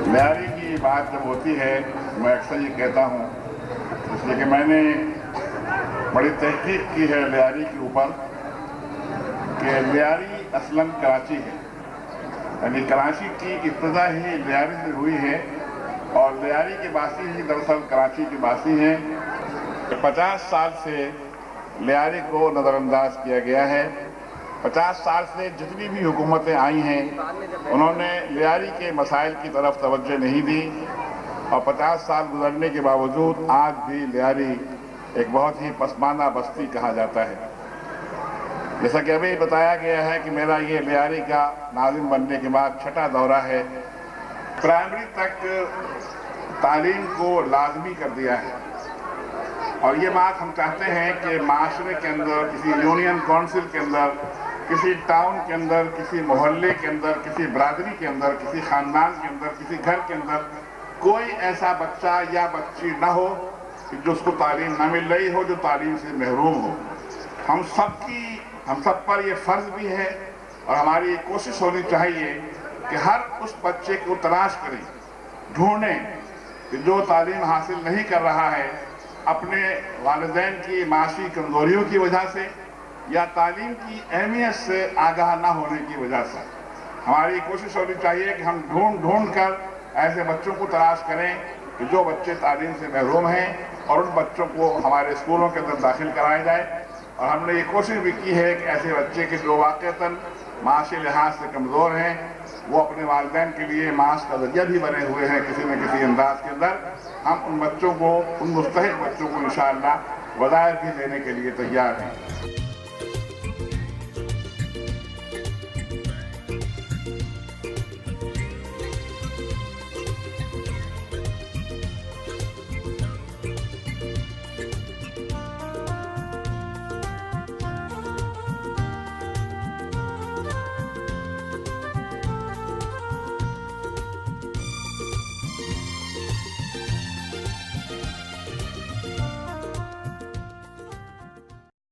लियारी की बात जब होती है मैं अक्सर ये कहता हूँ, इसलिए कि मैंने बड़ी तहकीक की है लियारी के ऊपर कि लियारी असलन कराची है, यानी कराची की इब्तिदा ही लियारी से हुई है और लियारी के बासी ही दरअसल कराची के बासी हैं। 50 साल से लियारी को नज़रअंदाज किया गया है। 50 साल से जितनी भी हुकूमतें आई हैं उन्होंने लियारी के मसाइल की तरफ तवज्जो नहीं दी और 50 साल गुजरने के बावजूद आज भी लियारी एक बहुत ही पसमानदा बस्ती कहा जाता है। जैसा कि अभी बताया गया है कि मेरा ये लियारी का नाज़िम बनने के बाद 6ठा दौरा है। प्राइमरी तक तालीम को लाजमी कर दिया है और ये बात हम चाहते हैं कि माशरे के अंदर, किसी यूनियन काउंसिल के अंदर, किसी टाउन के अंदर, किसी मोहल्ले के अंदर, किसी बरादरी के अंदर, किसी खानदान के अंदर, किसी घर के अंदर कोई ऐसा बच्चा या बच्ची ना हो कि जो उसको तालीम ना मिल रही हो, जो तालीम से महरूम हो। हम सब पर ये फ़र्ज भी है और हमारी कोशिश होनी चाहिए कि हर उस बच्चे को तलाश करें, ढूंढें कि जो तालीम हासिल नहीं कर रहा है अपने वालिदैन की माशी कमजोरियों की वजह से या तालीम की अहमियत से आगाह ना होने की वजह से। हमारी कोशिश होनी चाहिए कि हम ढूंढ कर ऐसे बच्चों को तलाश करें कि जो बच्चे तालीम से महरूम हैं और उन बच्चों को हमारे स्कूलों के अंदर दाखिल कराया जाए। और हमने ये कोशिश भी की है कि ऐसे बच्चे के जो वाक़तन माशी लिहाज से कमज़ोर हैं वो अपने वालिदैन के लिए माश का ज़रिया भी बने हुए हैं किसी न किसी अंदाज के अंदर। हम उन बच्चों को, उन मुस्तहिक़ बच्चों को इंशाअल्लाह वज़ाइफ भी देने के लिए तैयार हैं।